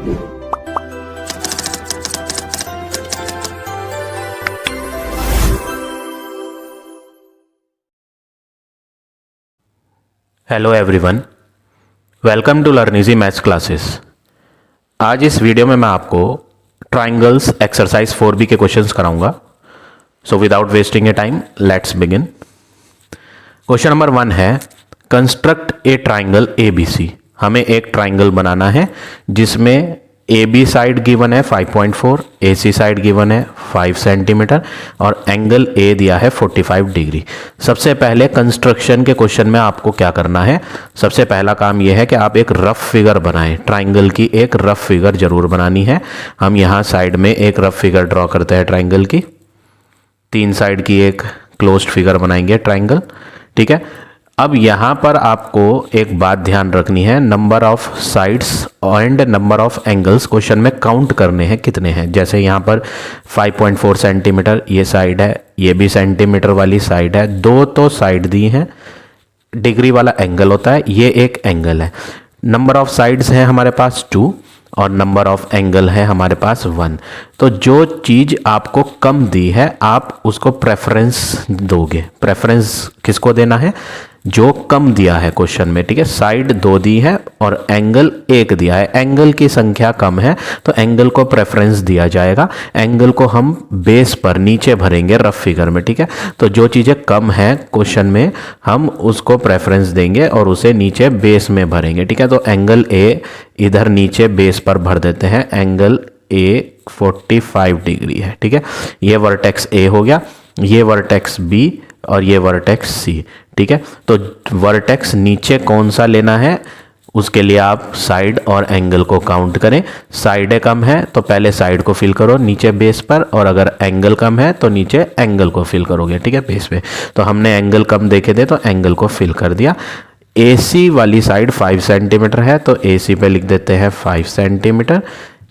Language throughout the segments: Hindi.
Hello everyone, welcome to learn easy maths classes. आज इस वीडियो में मैं आपको ट्राइंगल्स एक्सरसाइज 4B के क्वेश्चंस कराऊंगा। So without wasting A time let's begin. Question number 1 है, कंस्ट्रक्ट ए ट्राइंगल ABC। हमें एक ट्राइंगल बनाना है जिसमें AB साइड गिवन है 5.4, AC साइड गिवन है 5 सेंटीमीटर और एंगल A दिया है 45 डिग्री। सबसे पहले कंस्ट्रक्शन के क्वेश्चन में आपको क्या करना है, सबसे पहला काम यह है कि आप एक रफ फिगर बनाएं। ट्राइंगल की एक रफ फिगर जरूर बनानी है। हम यहाँ साइड में एक रफ फिगर ड्रॉ करते हैं ट्राइंगल की। 3 साइड की एक क्लोज्ड फिगर बनाएंगे ट्राइंगल, ठीक है। अब यहाँ पर आपको एक बात ध्यान रखनी है, number of sides and number of angles question में काउंट करने हैं कितने हैं। जैसे यहाँ पर 5.4 सेंटीमीटर ये साइड है, ये भी सेंटीमीटर वाली साइड है, 2 तो साइड दी हैं, डिग्री वाला एंगल होता है, ये एक एंगल है। नंबर ऑफ साइड्स हैं हमारे पास 2 और नंबर ऑफ एंगल है हमारे पास 1। तो जो चीज़ आपको कम दी है आप उसको प्रेफरेंस दोगे। प्रेफरेंस किसको देना है, जो कम दिया है क्वेश्चन में, ठीक है। साइड 2 दी है और एंगल 1 दिया है, एंगल की संख्या कम है तो एंगल को प्रेफरेंस दिया जाएगा। एंगल को हम बेस पर नीचे भरेंगे रफ फिगर में, ठीक है। तो जो चीज़ें कम है क्वेश्चन में हम उसको प्रेफरेंस देंगे और उसे नीचे बेस में भरेंगे, ठीक है। तो एंगल A इधर नीचे बेस पर भर देते हैं। एंगल A 45 डिग्री है, ठीक है। ये वर्टेक्स A हो गया, ये वर्टेक्स B और ये वर्टेक्स C, ठीक है। तो वर्टेक्स नीचे कौन सा लेना है उसके लिए आप साइड और एंगल को काउंट करें। साइडें कम है तो पहले साइड को फिल करो नीचे बेस पर, और अगर एंगल कम है तो नीचे एंगल को फिल करोगे, ठीक है, बेस पे। तो हमने एंगल कम देखे थे तो एंगल को फिल कर दिया। AC वाली साइड 5 सेंटीमीटर है तो AC पे लिख देते हैं 5 सेंटीमीटर।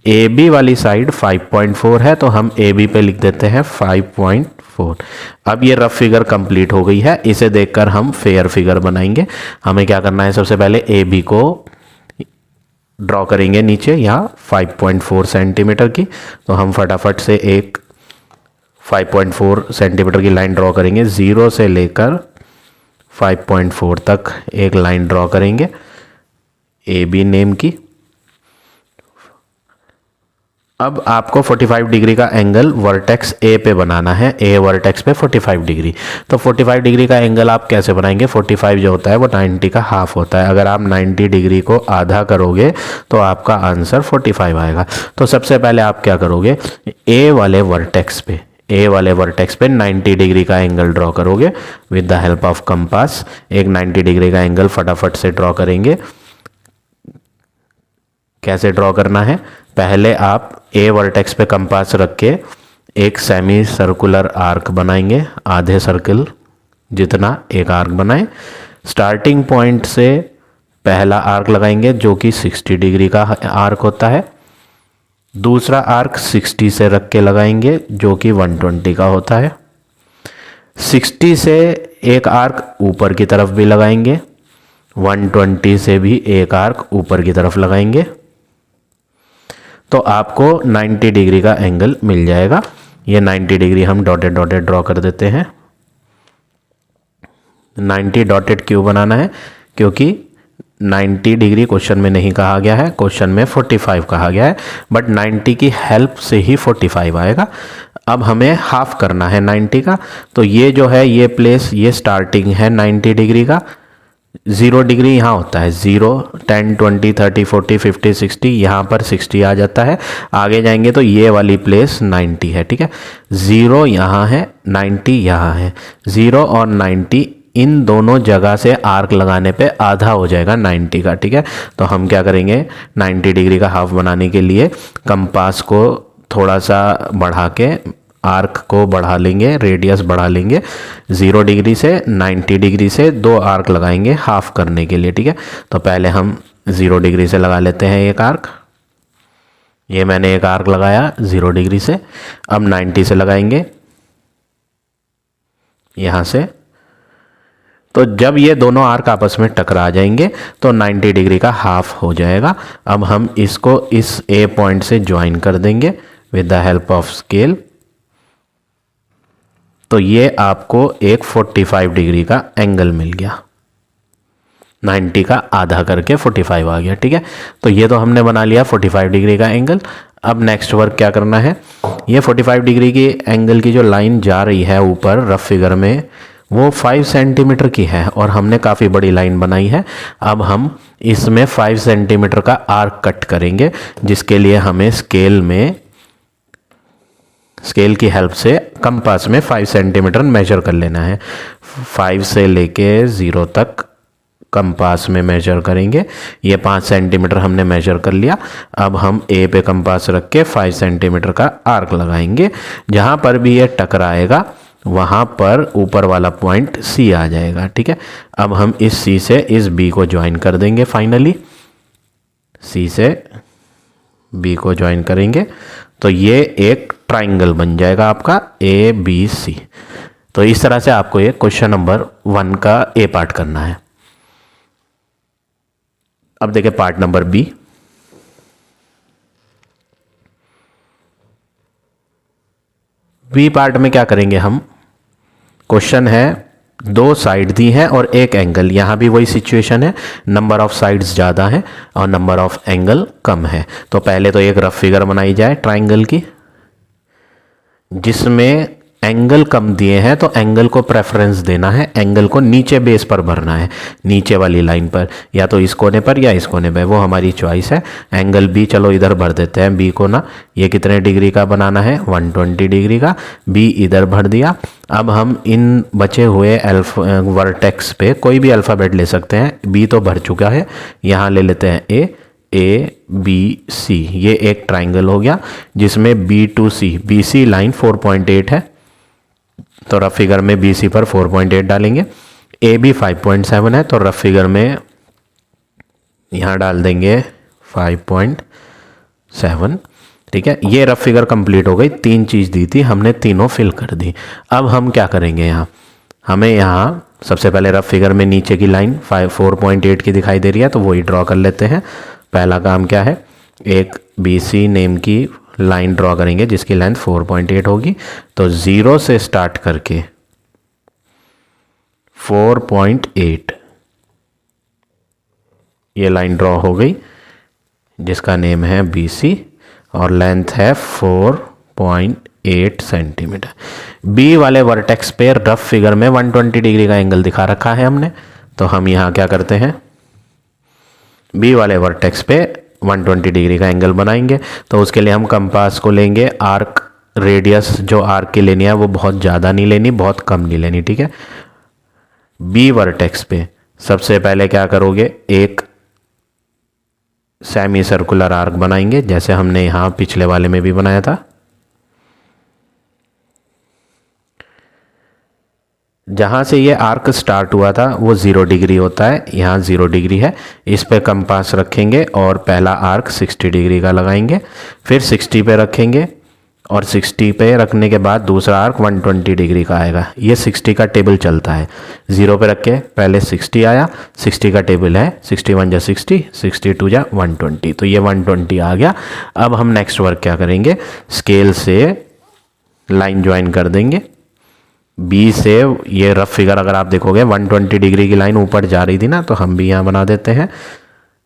AB वाली साइड 5.4 है तो हम AB पे लिख देते हैं 5.4। अब ये रफ फिगर कंप्लीट हो गई है, इसे देखकर हम फेयर फिगर बनाएंगे। हमें क्या करना है, सबसे पहले AB को ड्रॉ करेंगे नीचे यहाँ 5.4 सेंटीमीटर की। तो हम फटाफट से एक 5.4 सेंटीमीटर की लाइन ड्रॉ करेंगे। 0 से लेकर 5.4 तक एक लाइन ड्रॉ करेंगे AB नेम की। अब आपको 45 डिग्री का एंगल वर्टेक्स A पे बनाना है। A वर्टेक्स पे 45 डिग्री। तो 45 डिग्री का एंगल आप कैसे बनाएंगे, 45 जो होता है वो 90 का हाफ होता है। अगर आप 90 डिग्री को आधा करोगे तो आपका आंसर 45 आएगा। तो सबसे पहले आप क्या करोगे, A वाले वर्टेक्स पे 90 डिग्री का एंगल ड्रॉ करोगे with the help of compass. एक 90 डिग्री का एंगल फटाफट से ड्रॉ करेंगे। कैसे ड्रॉ करना है, पहले आप A वर्टेक्स पे कंपास रख के एक सेमी सर्कुलर आर्क बनाएंगे, आधे सर्कल जितना एक आर्क बनाएं। स्टार्टिंग पॉइंट से पहला आर्क लगाएंगे जो कि 60 डिग्री का आर्क होता है। दूसरा आर्क 60 से रख के लगाएंगे जो कि 120 का होता है। 60 से एक आर्क ऊपर की तरफ भी लगाएंगे, 120 से भी एक आर्क ऊपर की तरफ लगाएंगे, तो आपको 90 डिग्री का एंगल मिल जाएगा। ये 90 डिग्री हम डॉटेड डॉटेड ड्रॉ कर देते हैं। 90 डॉटेड क्यों बनाना है, क्योंकि 90 डिग्री क्वेश्चन में नहीं कहा गया है, क्वेश्चन में 45 कहा गया है, बट 90 की हेल्प से ही 45 आएगा। अब हमें हाफ करना है 90 का, तो ये जो है ये प्लेस, ये स्टार्टिंग है 90 डिग्री का। 0 डिग्री यहाँ होता है, 0, 10, 20, 30, 40, 50, 60, यहाँ पर 60 आ जाता है। आगे जाएंगे तो ये वाली प्लेस 90 है, ठीक है। 0 यहाँ है, 90 यहाँ है। 0 और 90 इन दोनों जगह से आर्क लगाने पे आधा हो जाएगा 90 का, ठीक है। तो हम क्या करेंगे, 90 डिग्री का हाफ बनाने के लिए कंपास को थोड़ा सा बढ़ा के आर्क को बढ़ा लेंगे, रेडियस बढ़ा लेंगे। 0 डिग्री से 90 डिग्री से 2 आर्क लगाएंगे हाफ करने के लिए, ठीक है। तो पहले हम 0 डिग्री से लगा लेते हैं एक आर्क। ये मैंने एक आर्क लगाया 0 डिग्री से। अब 90 से लगाएंगे यहाँ से। तो जब ये दोनों आर्क आपस में टकरा जाएंगे तो 90 डिग्री का हाफ हो जाएगा। अब हम इसको इस ए पॉइंट से ज्वाइन कर देंगे with the help of scale. तो ये आपको एक 45 डिग्री का एंगल मिल गया। 90 का आधा करके 45 आ गया। ठीक है, तो ये तो हमने बना लिया 45 डिग्री का एंगल। अब नेक्स्ट वर्क क्या करना है, ये 45 डिग्री की एंगल की जो लाइन जा रही है ऊपर रफ फिगर में वो 5 सेंटीमीटर की है और हमने काफ़ी बड़ी लाइन बनाई है। अब हम इसमें 5 सेंटीमीटर का आर्क कट करेंगे, जिसके लिए हमें स्केल की हेल्प से कंपास में 5 सेंटीमीटर मेजर कर लेना है। 5 से लेके 0 तक कंपास में मेजर करेंगे। ये 5 सेंटीमीटर हमने मेजर कर लिया। अब हम ए पे कंपास रख के 5 सेंटीमीटर का आर्क लगाएंगे। जहाँ पर भी ये टकराएगा वहाँ पर ऊपर वाला पॉइंट सी आ जाएगा। ठीक है, अब हम इस सी से इस बी को ज्वाइन कर देंगे। फाइनली सी से बी को ज्वाइन करेंगे तो ये एक ट्राइंगल बन जाएगा आपका ए बी सी। तो इस तरह से आपको ये क्वेश्चन नंबर 1 का ए पार्ट करना है। अब देखिए part number B. B part में क्या करेंगे हम, क्वेश्चन है 2 साइड दी है और एक एंगल। यहां भी वही सिचुएशन है, नंबर ऑफ साइड्स ज़्यादा है और नंबर ऑफ एंगल कम है। तो पहले तो एक रफ फिगर बनाई जाए ट्राइंगल की, जिसमें एंगल कम दिए हैं तो एंगल को प्रेफरेंस देना है, एंगल को नीचे बेस पर भरना है, नीचे वाली लाइन पर, या तो इस कोने पर या इस कोने पर, वो हमारी चॉइस है। एंगल बी चलो इधर भर देते हैं, बी को ना, ये कितने डिग्री का बनाना है 120 डिग्री का, बी इधर भर दिया। अब हम इन बचे हुए वर्टेक्स पे कोई भी अल्फ़ाबेट ले सकते हैं, बी तो भर चुका है, यहाँ ले लेते हैं ए बी सी। ये एक ट्राइंगल हो गया जिसमें B to C, B C line 4.8 है तो रफ फिगर में बी सी पर 4.8 डालेंगे। ए बी 5.7 है तो रफ फिगर में यहाँ डाल देंगे 5.7। ठीक है, ये रफ फिगर कंप्लीट हो गई। 3 चीज़ दी थी, हमने तीनों फिल कर दी। अब हम क्या करेंगे, यहाँ हमें यहाँ सबसे पहले रफ फिगर में नीचे की लाइन 4.8 की दिखाई दे रही है तो वही ड्रॉ कर लेते हैं। पहला काम क्या है, एक बी सी नेम की लाइन ड्रॉ करेंगे जिसकी लेंथ 4.8 होगी। तो 0 से स्टार्ट करके 4.8 ये लाइन ड्रॉ हो गई जिसका नेम है BC और लेंथ है 4.8 सेंटीमीटर। बी वाले वर्टेक्स पे रफ फिगर में 120 डिग्री का एंगल दिखा रखा है हमने, तो हम यहाँ क्या करते हैं, बी वाले वर्टेक्स पे 120 डिग्री का एंगल बनाएंगे। तो उसके लिए हम कंपास को लेंगे, आर्क रेडियस जो आर्क की लेनी है वो बहुत ज़्यादा नहीं लेनी, बहुत कम नहीं लेनी। ठीक है, बी वर्टेक्स पे सबसे पहले क्या करोगे, एक सेमी सर्कुलर आर्क बनाएंगे जैसे हमने यहाँ पिछले वाले में भी बनाया था। जहाँ से ये आर्क स्टार्ट हुआ था वो 0 डिग्री होता है, यहाँ 0 डिग्री है, इस पे कंपास रखेंगे और पहला आर्क 60 डिग्री का लगाएंगे, फिर 60 पे रखेंगे और 60 पे रखने के बाद दूसरा आर्क 120 डिग्री का आएगा। ये 60 का टेबल चलता है, 0 पे रख के पहले 60 आया, 60 का टेबल है 61 जा 60, 62 जा 120, तो ये 120 आ गया। अब हम नेक्स्ट वर्क क्या करेंगे, स्केल से लाइन ज्वाइन कर देंगे। बी से ये रफ फिगर अगर आप देखोगे 120 डिग्री की लाइन ऊपर जा रही थी ना, तो हम भी यहाँ बना देते हैं।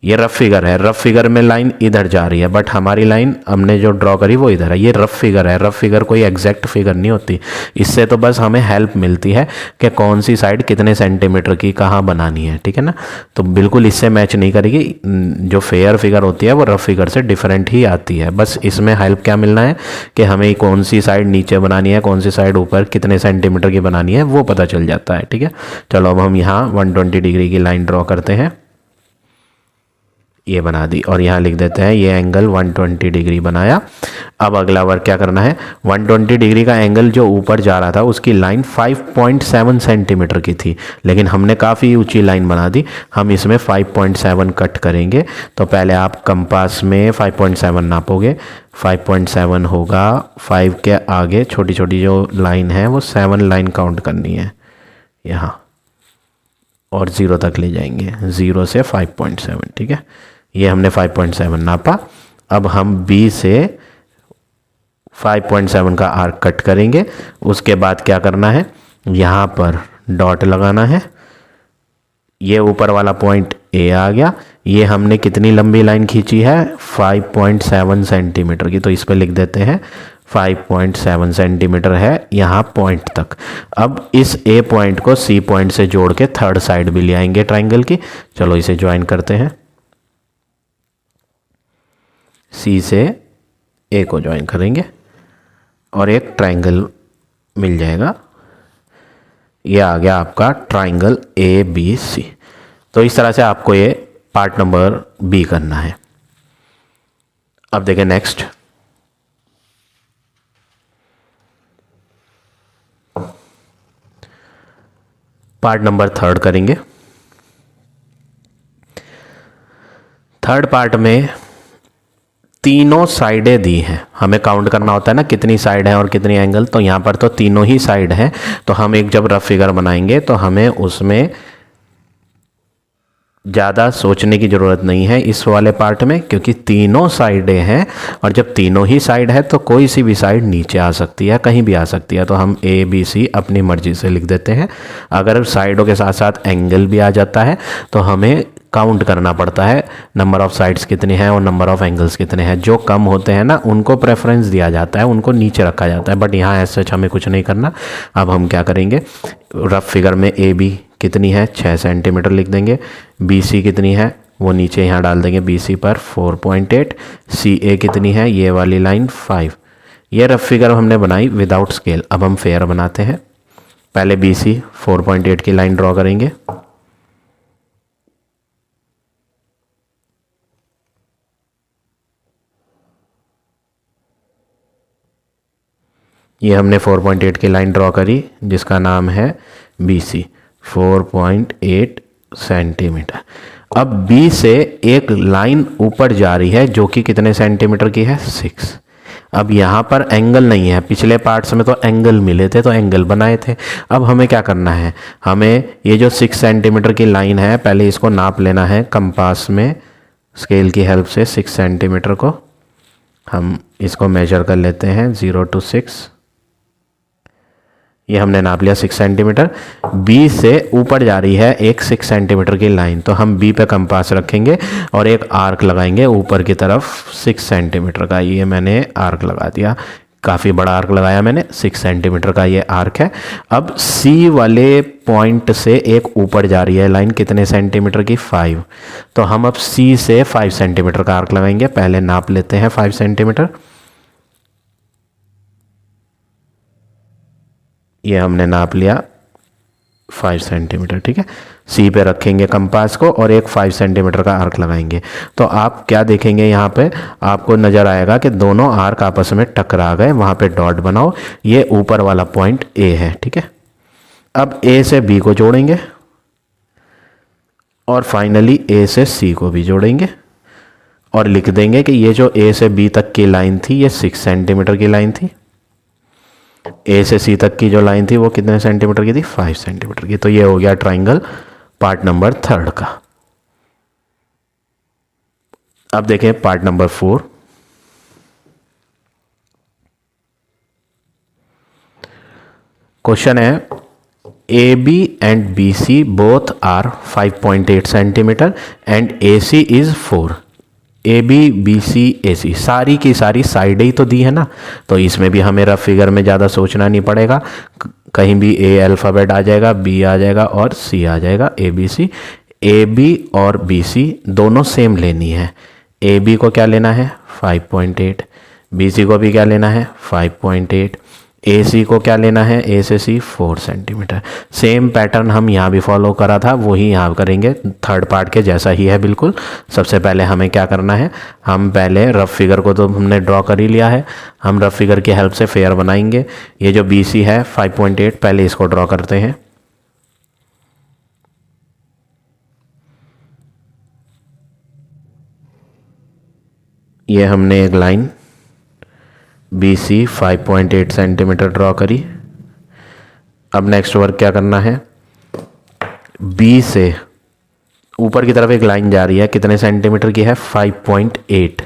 ये रफ फिगर है, रफ फिगर में लाइन इधर जा रही है बट हमारी लाइन हमने जो ड्रॉ करी वो इधर है। ये रफ फिगर है, रफ फिगर कोई एग्जैक्ट फिगर नहीं होती, इससे तो बस हमें हेल्प मिलती है कि कौन सी साइड कितने सेंटीमीटर की कहाँ बनानी है। ठीक है ना, तो बिल्कुल इससे मैच नहीं करेगी। जो फेयर फिगर होती है वो रफ फिगर से डिफरेंट ही आती है। बस इसमें हेल्प क्या मिलना है कि हमें कौन सी साइड नीचे बनानी है, कौन सी साइड ऊपर, कितने सेंटीमीटर की बनानी है वो पता चल जाता है। ठीक है, चलो अब हम यहाँ 120 डिग्री की लाइन ड्रॉ करते हैं, ये बना दी और यहाँ लिख देते हैं ये एंगल 120 डिग्री बनाया। अब अगला वर्क क्या करना है, 120 डिग्री का एंगल जो ऊपर जा रहा था उसकी लाइन 5.7 सेंटीमीटर की थी, लेकिन हमने काफ़ी ऊंची लाइन बना दी, हम इसमें 5.7 कट करेंगे। तो पहले आप कंपास में 5.7 नापोगे, 5.7 होगा, 5 के आगे छोटी छोटी जो लाइन है वो 7 लाइन काउंट करनी है यहाँ, और 0 तक ले जाएंगे, 0 से 5.7, ठीक है। ये हमने 5.7 नापा। अब हम बी से 5.7 का आर्क कट करेंगे। उसके बाद क्या करना है, यहाँ पर डॉट लगाना है। ये ऊपर वाला पॉइंट ए आ गया। ये हमने कितनी लंबी लाइन खींची है, 5.7 सेंटीमीटर की, तो इस पर लिख देते हैं 5.7 सेंटीमीटर है यहाँ पॉइंट तक। अब इस ए पॉइंट को सी पॉइंट से जोड़ के थर्ड साइड भी ले आएंगे ट्राइंगल की। चलो इसे ज्वाइन करते हैं, सी से ए को ज्वाइन करेंगे और एक ट्राइंगल मिल जाएगा। ये आ गया आपका ट्राइंगल ए बी सी। तो इस तरह से आपको ये पार्ट नंबर बी करना है। अब देखें नेक्स्ट, पार्ट नंबर थर्ड करेंगे। थर्ड पार्ट में तीनों साइडें दी हैं, हमें काउंट करना होता है ना कितनी साइड है और कितनी एंगल। तो यहाँ पर तो तीनों ही साइड हैं। तो हम एक जब रफ फिगर बनाएंगे तो हमें उसमें ज़्यादा सोचने की ज़रूरत नहीं है इस वाले पार्ट में, क्योंकि तीनों साइडें हैं। और जब तीनों ही साइड है तो कोई सी भी साइड नीचे आ सकती है, कहीं भी आ सकती है। तो हम ए बी सी अपनी मर्जी से लिख देते हैं। अगर साइडों के साथ साथ एंगल भी आ जाता है तो हमें काउंट करना पड़ता है नंबर ऑफ़ साइड्स कितने हैं और नंबर ऑफ़ एंगल्स कितने हैं। जो कम होते हैं ना उनको प्रेफरेंस दिया जाता है, उनको नीचे रखा जाता है। बट यहाँ ऐसा हमें कुछ नहीं करना। अब हम क्या करेंगे, रफ फिगर में ए बी कितनी है 6 सेंटीमीटर लिख देंगे। बी सी कितनी है वो नीचे यहाँ डाल देंगे, बी सी पर 4.8। सी ए कितनी है, ये वाली लाइन 5। ये रफ फिगर हमने बनाई विदाउट स्केल। अब हम फेयर बनाते हैं। पहले बी सी 4.8 की लाइन ड्रॉ करेंगे। ये हमने 4.8 की लाइन ड्रॉ करी जिसका नाम है बी सी, 4.8 सेंटीमीटर। अब बी से एक लाइन ऊपर जा रही है जो कि कितने सेंटीमीटर की है, 6। अब यहाँ पर एंगल नहीं है, पिछले पार्ट्स में तो एंगल मिले थे तो एंगल बनाए थे। अब हमें क्या करना है, हमें ये जो 6 सेंटीमीटर की लाइन है पहले इसको नाप लेना है कंपास में, स्केल की हेल्प से 6 सेंटीमीटर को हम इसको मेजर कर लेते हैं 0 to 6। ये हमने नाप लिया 6 सेंटीमीटर। बी से ऊपर जा रही है एक 6 सेंटीमीटर की लाइन, तो हम बी पे कंपास रखेंगे और एक आर्क लगाएंगे ऊपर की तरफ 6 सेंटीमीटर का। ये मैंने आर्क लगा दिया, काफ़ी बड़ा आर्क लगाया मैंने, 6 सेंटीमीटर का ये आर्क है। अब सी वाले पॉइंट से एक ऊपर जा रही है लाइन कितने सेंटीमीटर की, 5। तो हम अब सी से 5 सेंटीमीटर का आर्क लगाएंगे। पहले नाप लेते हैं 5 सेंटीमीटर। ये हमने नाप लिया 5 सेंटीमीटर, ठीक है। सी पे रखेंगे कंपास को और एक 5 सेंटीमीटर का आर्क लगाएंगे। तो आप क्या देखेंगे, यहाँ पे आपको नज़र आएगा कि दोनों आर्क आपस में टकरा गए, वहाँ पे डॉट बनाओ। ये ऊपर वाला पॉइंट ए है, ठीक है। अब ए से बी को जोड़ेंगे और फाइनली ए से सी को भी जोड़ेंगे और लिख देंगे कि ये जो ए से बी तक की लाइन थी ये 6 सेंटीमीटर की लाइन थी। ए से सी तक की जो लाइन थी वो कितने सेंटीमीटर की थी, 5 सेंटीमीटर की। तो ये हो गया ट्राइंगल पार्ट नंबर 3 का। अब देखें पार्ट नंबर 4। क्वेश्चन है A B and B C both are 5.8 centimetre and A C is 4। A B B C A C सारी की सारी साइडें ही तो दी है ना, तो इसमें भी हमें रफ फिगर में ज़्यादा सोचना नहीं पड़ेगा। कहीं भी ए अल्फ़ाबेट आ जाएगा, बी आ जाएगा और सी आ जाएगा, A B C. A B और बी सी दोनों सेम लेनी है। ए बी को क्या लेना है, 5.8। बी सी को भी क्या लेना है, 5.8। ए सी को क्या लेना है, ए से सी 4 सेंटीमीटर। सेम पैटर्न हम यहाँ भी फॉलो करा था वही यहाँ करेंगे, थर्ड पार्ट के जैसा ही है बिल्कुल। सबसे पहले हमें क्या करना है, हम पहले रफ फिगर को तो हमने ड्रॉ कर ही लिया है, हम रफ फिगर की हेल्प से फेयर बनाएंगे। ये जो बी सी है 5.8, पहले इसको ड्रॉ करते हैं। ये हमने एक line B C 5.8 centimetre draw करी। अब नेक्स्ट वर्क क्या करना है, बी से ऊपर की तरफ एक लाइन जा रही है, कितने सेंटीमीटर की है? 5.8।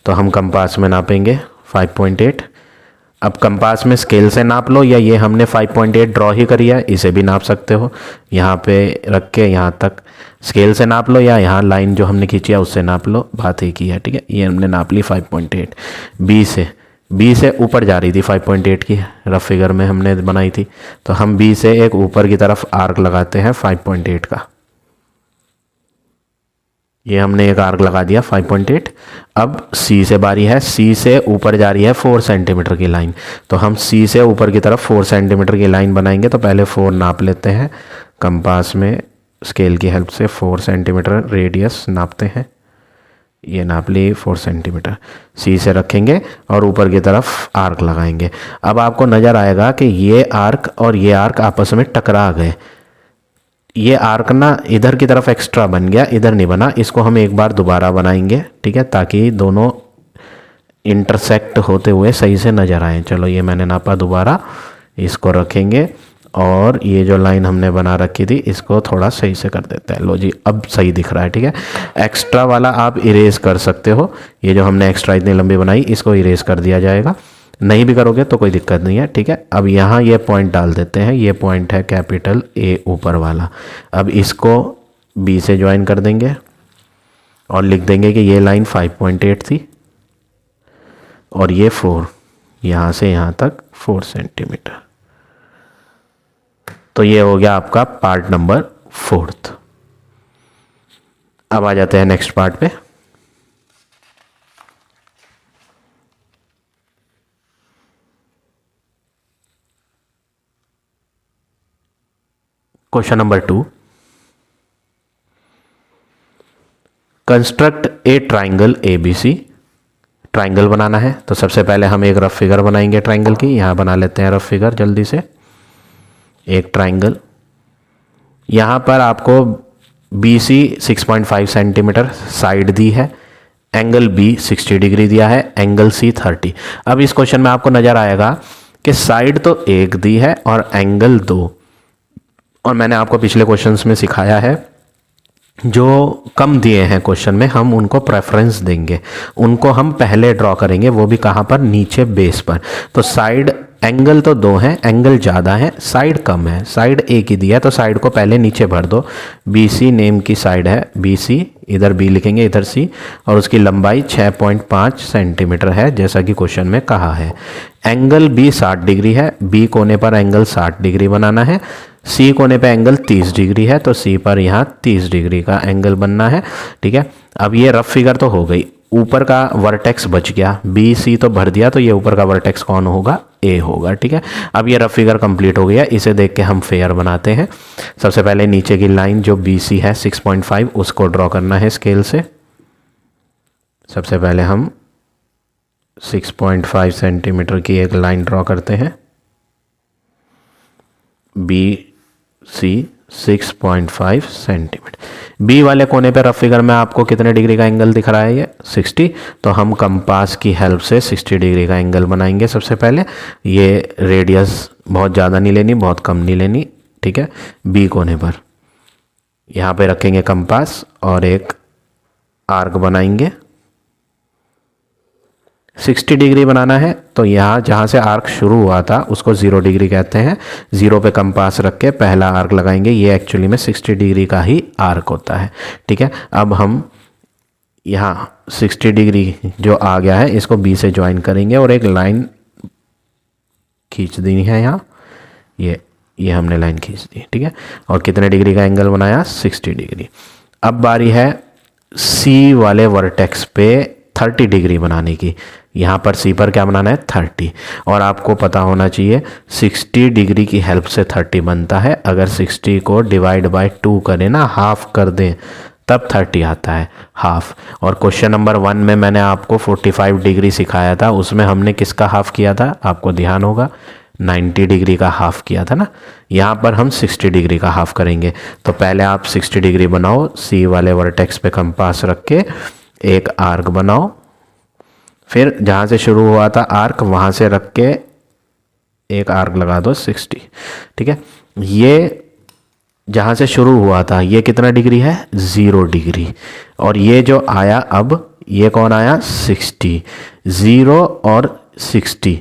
तो हम कंपास में नापेंगे 5.8। अब कंपास में स्केल से नाप लो, या ये हमने 5.8 ड्रॉ ही करी है, इसे भी नाप सकते हो। यहाँ पे रख के यहाँ तक स्केल से नाप लो, या यहाँ लाइन जो हमने खींची है उससे नाप लो, बात एक ही है, ठीक है। ये हमने नाप ली 5.8। बी से ऊपर जा रही थी 5.8 की, रफ फिगर में हमने बनाई थी। तो हम बी से एक ऊपर की तरफ आर्क लगाते हैं 5.8 का। ये हमने एक आर्क लगा दिया 5.8। अब सी से बारी है, सी से ऊपर जा रही है 4 सेंटीमीटर की लाइन। तो हम सी से ऊपर की तरफ 4 सेंटीमीटर की लाइन बनाएंगे। तो पहले 4 नाप लेते हैं कंपास में, स्केल की हेल्प से 4 सेंटीमीटर रेडियस नापते हैं। ये नाप ली 4 सेंटीमीटर। सी से रखेंगे और ऊपर की तरफ आर्क लगाएंगे। अब आपको नज़र आएगा कि ये आर्क और ये आर्क आपस में टकरा गए। ये आर्क ना इधर की तरफ एक्स्ट्रा बन गया, इधर नहीं बना। इसको हम एक बार दोबारा बनाएंगे, ठीक है, ताकि दोनों इंटरसेक्ट होते हुए सही से नज़र आए। चलो ये मैंने नापा दोबारा, इसको रखेंगे और ये जो लाइन हमने बना रखी थी इसको थोड़ा सही से कर देते हैं। लो जी, अब सही दिख रहा है, ठीक है। एक्स्ट्रा वाला आप इरेज कर सकते हो। ये जो हमने एक्स्ट्रा इतनी लंबी बनाई इसको इरेज कर दिया जाएगा। नहीं भी करोगे तो कोई दिक्कत नहीं है, ठीक है। अब यहाँ ये पॉइंट डाल देते हैं, ये पॉइंट है कैपिटल ए ऊपर वाला। अब इसको बी से ज्वाइन कर देंगे और लिख देंगे कि ये लाइन 5.8 थी और ये 4, यहाँ से यहाँ तक 4 सेंटीमीटर। तो ये हो गया आपका पार्ट नंबर 4। अब आ जाते हैं नेक्स्ट पार्ट पे। Question number 2, construct a triangle ABC। Triangle बनाना है तो सबसे पहले हम एक रफ फिगर बनाएंगे ट्राइंगल की। यहाँ बना लेते हैं रफ फिगर जल्दी से। एक ट्राइंगल, यहाँ पर आपको BC 6.5 सेंटीमीटर साइड दी है, एंगल B 60 डिग्री दिया है, एंगल C 30। अब इस क्वेश्चन में आपको नज़र आएगा कि साइड तो 1 दी है और एंगल 2। और मैंने आपको पिछले क्वेश्चंस में सिखाया है, जो कम दिए हैं क्वेश्चन में हम उनको प्रेफरेंस देंगे, उनको हम पहले ड्रॉ करेंगे, वो भी कहाँ पर? नीचे बेस पर। तो साइड एंगल तो 2 है, एंगल ज़्यादा है, साइड कम है, साइड एक ही दिया, तो साइड को पहले नीचे भर दो। BC नेम की साइड है, BC, इधर B लिखेंगे इधर C, और उसकी लंबाई 6.5 सेंटीमीटर है जैसा कि क्वेश्चन में कहा है। एंगल B 60 डिग्री है, B कोने पर एंगल 60 डिग्री बनाना है, C कोने पे एंगल 30 डिग्री है, तो C पर यहाँ 30 डिग्री का एंगल बनना है, ठीक है। अब ये रफ फिगर तो हो गई, ऊपर का वर्टेक्स बच गया, BC तो भर दिया, तो ये ऊपर का वर्टेक्स कौन होगा? A होगा, ठीक है। अब ये रफ फिगर कंप्लीट हो गया, इसे देख के हम फेयर बनाते हैं। सबसे पहले नीचे की लाइन जो BC है 6.5 उसको ड्रॉ करना है स्केल से। सबसे पहले हम 6.5 सेंटीमीटर की एक लाइन ड्रॉ करते हैं। BC 6.5 centimetre. बी वाले कोने पे रफ फिगर में आपको कितने डिग्री का एंगल दिख रहा है? ये 60। तो हम कंपास की हेल्प से 60 डिग्री का एंगल बनाएंगे। सबसे पहले ये रेडियस बहुत ज़्यादा नहीं लेनी, बहुत कम नहीं लेनी, ठीक है। बी कोने पर यहाँ पे रखेंगे कंपास और एक आर्क बनाएंगे। 60 डिग्री बनाना है तो यहाँ जहाँ से आर्क शुरू हुआ था उसको 0 डिग्री कहते हैं। 0 पे कंपास रख के पहला आर्क लगाएंगे। ये एक्चुअली में 60 डिग्री का ही आर्क होता है, ठीक है। अब हम यहाँ 60 डिग्री जो आ गया है इसको B से ज्वाइन करेंगे और एक लाइन खींच देनी है यहाँ। ये हमने लाइन खींच दी, ठीक है। और कितने डिग्री का एंगल बनाया? 60 डिग्री। अब बारी है C वाले वर्टेक्स पे 30 डिग्री बनाने की। यहाँ पर C पर क्या बनाना है? 30। और आपको पता होना चाहिए 60 डिग्री की हेल्प से 30 बनता है। अगर 60 को डिवाइड बाय 2 करें ना, हाफ कर दें, तब 30 आता है, हाफ। और क्वेश्चन नंबर 1 में मैंने आपको 45 डिग्री सिखाया था, उसमें हमने किसका हाफ किया था? आपको ध्यान होगा 90 डिग्री का हाफ किया था ना। यहाँ पर हम 60 डिग्री का हाफ करेंगे। तो पहले आप 60 डिग्री बनाओ, C वाले वर्टेक्स पे कंपास रख के एक आर्क बनाओ। फिर जहाँ से शुरू हुआ था आर्क वहाँ से रख के एक आर्क लगा दो 60, ठीक है। ये जहाँ से शुरू हुआ था ये कितना डिग्री है, 0 डिग्री, और ये जो आया अब ये कौन आया, 60, 0 और 60,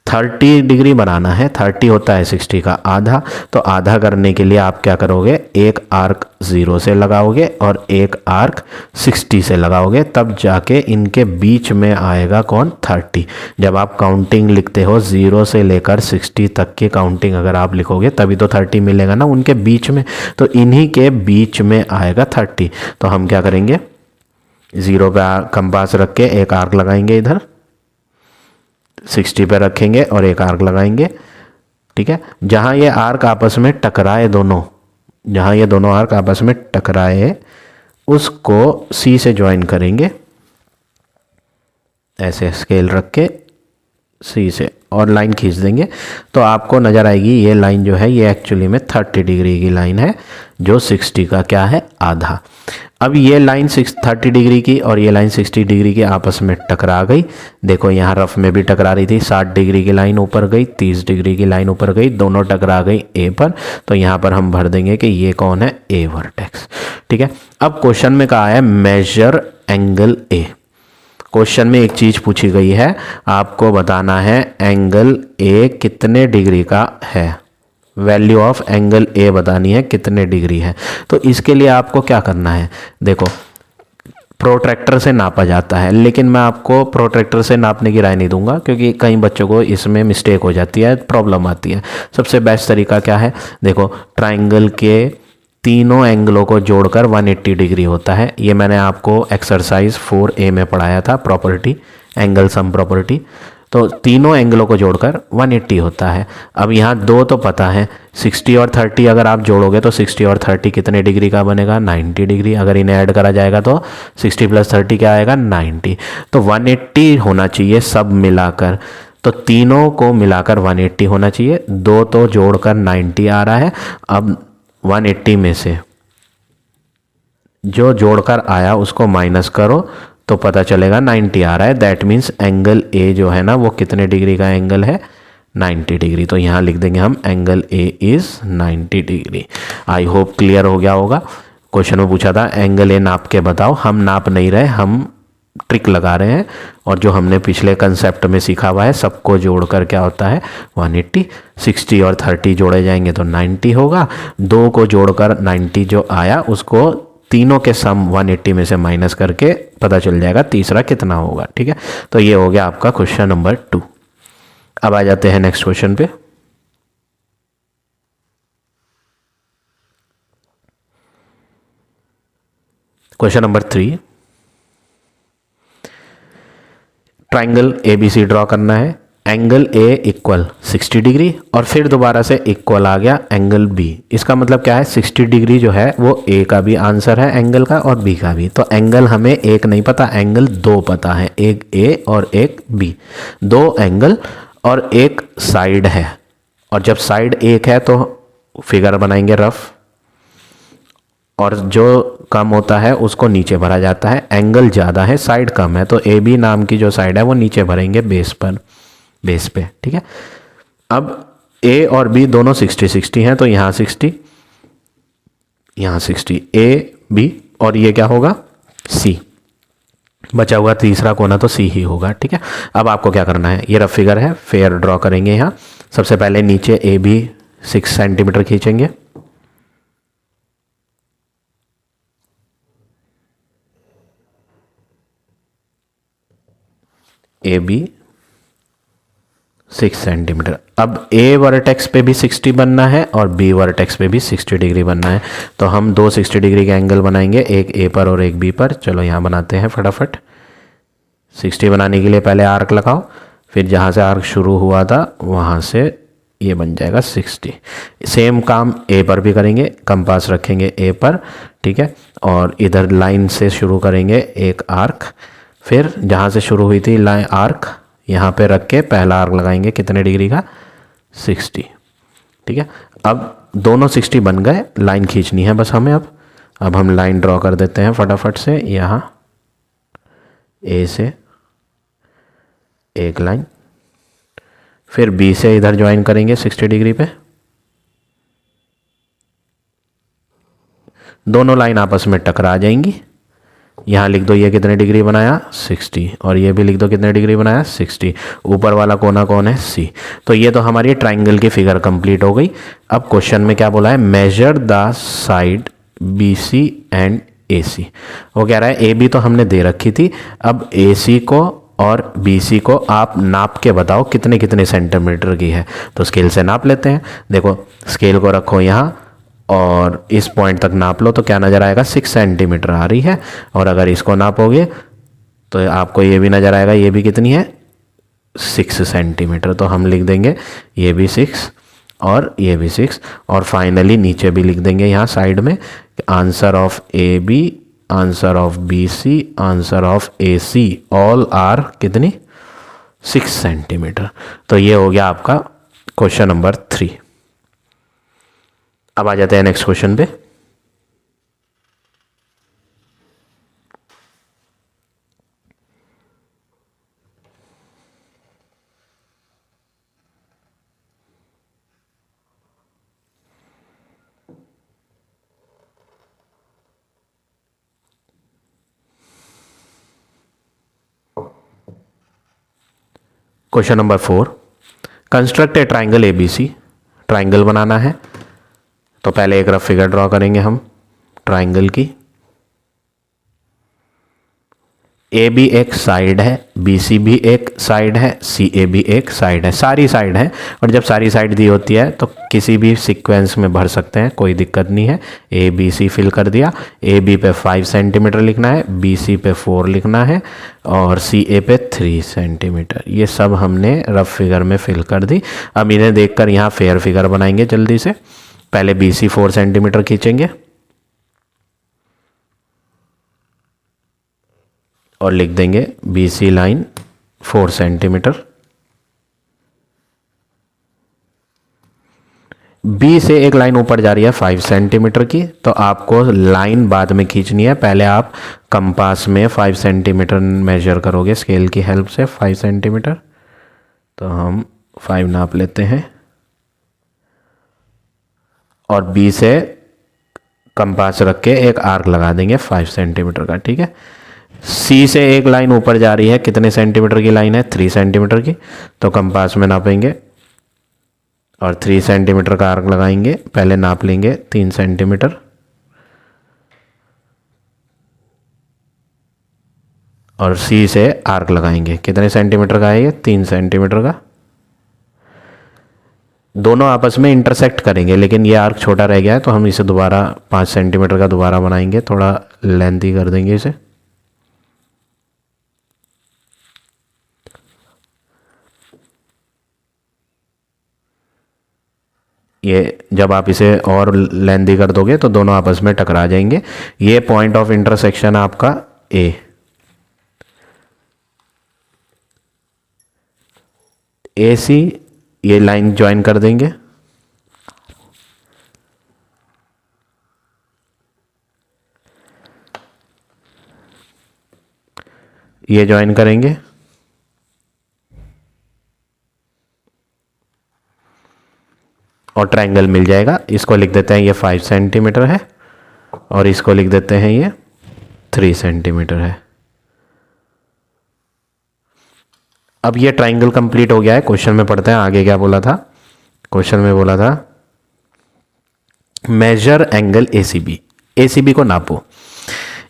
30 डिग्री बनाना है। 30 होता है 60 का आधा, तो आधा करने के लिए आप क्या करोगे, एक आर्क 0 से लगाओगे और एक आर्क 60 से लगाओगे, तब जाके इनके बीच में आएगा कौन, 30। जब आप काउंटिंग लिखते हो 0 से लेकर 60 तक की काउंटिंग अगर आप लिखोगे तभी तो 30 मिलेगा ना उनके बीच में, तो इन्हीं के बीच में आएगा 30। तो हम क्या करेंगे, 0 पे कंपास रख के एक आर्क लगाएंगे, इधर 60 पे रखेंगे और एक आर्क लगाएंगे। ठीक है, जहां ये आर्क आपस में टकराए दोनों, जहां ये दोनों आर्क आपस में टकराए उसको C से ज्वाइन करेंगे, ऐसे स्केल रख के C से, और लाइन खींच देंगे तो आपको नज़र आएगी ये लाइन जो है ये एक्चुअली में 30 डिग्री की लाइन है, जो 60 का क्या है, आधा। अब ये लाइन 30 डिग्री की और ये लाइन 60 डिग्री की आपस में टकरा गई। देखो यहाँ रफ में भी टकरा रही थी, 60 डिग्री की लाइन ऊपर गई, 30 डिग्री की लाइन ऊपर गई, दोनों टकरा गई A पर, तो यहाँ पर हम भर देंगे कि ये कौन है, A वर्टेक्स। ठीक है, अब क्वेश्चन में कहा है मेजर एंगल A। क्वेश्चन में एक चीज पूछी गई है, आपको बताना है एंगल A कितने डिग्री का है, वैल्यू ऑफ एंगल A बतानी है कितने डिग्री है। तो इसके लिए आपको क्या करना है, देखो प्रोट्रैक्टर से नापा जाता है, लेकिन मैं आपको प्रोट्रैक्टर से नापने की राय नहीं दूंगा क्योंकि कई बच्चों को इसमें मिस्टेक हो जाती है, प्रॉब्लम आती है। सबसे बेस्ट तरीका क्या है, देखो ट्राइंगल के तीनों एंगलों को जोड़कर 180 डिग्री होता है। ये मैंने आपको एक्सरसाइज 4A में पढ़ाया था, प्रॉपर्टी, एंगल सम प्रॉपर्टी। तो तीनों एंगलों को जोड़कर 180 होता है। अब यहाँ दो तो पता है, 60 और 30 अगर आप जोड़ोगे तो 60 और 30 कितने डिग्री का बनेगा, 90 डिग्री। अगर इन्हें ऐड करा जाएगा तो 60 + 30 क्या आएगा, 90। तो 180 होना चाहिए सब मिलाकर, तो तीनों को मिलाकर 180 होना चाहिए, दो तो जोड़कर 90 आ रहा है। अब 180 में से जो जोड़कर आया उसको माइनस करो तो पता चलेगा 90 आ रहा है। दैट मीन्स एंगल A जो है ना वो कितने डिग्री का एंगल है, 90 डिग्री। तो यहाँ लिख देंगे हम angle A is 90 degree. I hope clear हो गया होगा। क्वेश्चन में पूछा था एंगल A नाप के बताओ, हम नाप नहीं रहे, हम ट्रिक लगा रहे हैं, और जो हमने पिछले कंसेप्ट में सीखा हुआ है सबको जोड़कर क्या होता है 180। 60 और 30 जोड़े जाएंगे तो 90 होगा, दो को जोड़कर 90 जो आया उसको तीनों के सम 180 में से माइनस करके पता चल जाएगा तीसरा कितना होगा। ठीक है, तो ये हो गया आपका क्वेश्चन नंबर 2। अब आ जाते हैं नेक्स्ट क्वेश्चन पे। Question number 3, triangle ABC draw करना है। एंगल A इक्वल 60 डिग्री और फिर दोबारा से इक्वल आ गया एंगल B। इसका मतलब क्या है, 60 डिग्री जो है वो A का भी आंसर है एंगल का और B का भी। तो एंगल हमें एक नहीं पता, एंगल दो पता है, एक A और एक B। दो एंगल और एक साइड है, और जब साइड एक है तो फिगर बनाएंगे रफ, और जो कम होता है उसको नीचे भरा जाता है। एंगल ज़्यादा है, साइड कम है, तो AB नाम की जो साइड है वो नीचे भरेंगे बेस पर, बेस पे। ठीक है, अब A और B दोनों 60-60 हैं, तो यहाँ 60, यहाँ 60, A B, और ये क्या होगा C, बचा हुआ तीसरा कोना तो C ही होगा। ठीक है, अब आपको क्या करना है, ये रफ फिगर है, फेयर ड्रॉ करेंगे। यहाँ सबसे पहले नीचे AB 6 सेंटीमीटर खींचेंगे, AB 6 सेंटीमीटर। अब A वर्टेक्स पे भी 60 बनना है और B वर्टेक्स पे भी 60 डिग्री बनना है, तो हम दो 60 डिग्री के एंगल बनाएंगे, एक A पर और एक B पर। चलो यहाँ बनाते हैं फटाफट। 60 बनाने के लिए पहले आर्क लगाओ, फिर जहाँ से आर्क शुरू हुआ था वहाँ से ये बन जाएगा 60। सेम काम A पर भी करेंगे, कंपास रखेंगे A पर, ठीक है, और इधर लाइन से शुरू करेंगे एक आर्क, फिर जहाँ से शुरू हुई थी लाइन आर्क यहाँ पे रख के पहला आर्क लगाएंगे कितने डिग्री का, 60। ठीक है, अब दोनों 60 बन गए, लाइन खींचनी है बस हमें। अब हम लाइन ड्रॉ कर देते हैं फटाफट से। यहाँ A से एक लाइन, फिर B से इधर ज्वाइन करेंगे 60 डिग्री पे, दोनों लाइन आपस में टकरा जाएंगी। यहाँ लिख दो ये कितने डिग्री बनाया 60, और ये भी लिख दो कितने डिग्री बनाया 60। ऊपर वाला कोना कौन है सी। तो ये तो हमारी ट्राइंगल की फिगर कंप्लीट हो गई। अब क्वेश्चन में क्या बोला है, measure the side B C and A C. वो कह रहा है ए बी तो हमने दे रखी थी, अब ए सी को और बी सी को आप नाप के बताओ कितने कितने सेंटीमीटर की है। तो स्केल से नाप लेते हैं। देखो स्केल को रखो यहाँ और इस पॉइंट तक नाप लो तो क्या नज़र आएगा 6 सेंटीमीटर आ रही है। और अगर इसको नापोगे तो आपको ये भी नज़र आएगा, ये भी कितनी है 6 सेंटीमीटर। तो हम लिख देंगे ये भी 6 और ये भी 6। और फाइनली नीचे भी लिख देंगे यहाँ साइड में answer of A B, answer of B C, answer of A C all are कितनी 6 सेंटीमीटर। तो ये हो गया आपका क्वेश्चन नंबर 3। अब आ जाते हैं नेक्स्ट क्वेश्चन पे। Question number 4, construct a triangle A B C. Triangle बनाना है तो पहले एक रफ फिगर ड्रॉ करेंगे हम ट्राइंगल की। ए बी एक साइड है, बी सी भी एक साइड है, सी ए भी एक साइड है, सारी साइड है। और जब सारी साइड दी होती है तो किसी भी सीक्वेंस में भर सकते हैं, कोई दिक्कत नहीं है। ए बी सी फिल कर दिया, ए बी पे 5 सेंटीमीटर लिखना है, बी सी पे 4 लिखना है और सी ए पे 3 सेंटीमीटर। ये सब हमने रफ फिगर में फिल कर दी। अब इन्हें देखकर यहाँ फेयर फिगर बनाएंगे जल्दी से। पहले बी सी 4 सेंटीमीटर खींचेंगे और लिख देंगे B C line 4 centimetre. B से एक लाइन ऊपर जा रही है 5 सेंटीमीटर की, तो आपको लाइन बाद में खींचनी है। पहले आप कंपास में 5 सेंटीमीटर मेजर करोगे स्केल की हेल्प से 5 सेंटीमीटर। तो हम 5 नाप लेते हैं और बी से कंपास रख के एक आर्क लगा देंगे 5 सेंटीमीटर का, ठीक है। सी से एक लाइन ऊपर जा रही है, कितने सेंटीमीटर की लाइन है 3 सेंटीमीटर की, तो कंपास में नापेंगे और 3 सेंटीमीटर का आर्क लगाएंगे। पहले नाप लेंगे 3 सेंटीमीटर और सी से आर्क लगाएंगे, कितने सेंटीमीटर का है ये 3 सेंटीमीटर का। दोनों आपस में इंटरसेक्ट करेंगे, लेकिन ये आर्क छोटा रह गया है तो हम इसे दोबारा 5 सेंटीमीटर का दोबारा बनाएंगे, थोड़ा लेंथी कर देंगे इसे। ये जब आप इसे और लेंथी कर दोगे तो दोनों आपस में टकरा जाएंगे। ये पॉइंट ऑफ इंटरसेक्शन आपका ए सी, ये लाइन ज्वाइन कर देंगे। ये ज्वाइन करेंगे और ट्रायंगल मिल जाएगा। इसको लिख देते हैं ये 5 सेंटीमीटर है और इसको लिख देते हैं ये 3 सेंटीमीटर है। अब ये ट्रायंगल कंप्लीट हो गया है। क्वेश्चन में पढ़ते हैं आगे क्या बोला था। क्वेश्चन में बोला था मेजर एंगल एसीबी, एसीबी को नापो।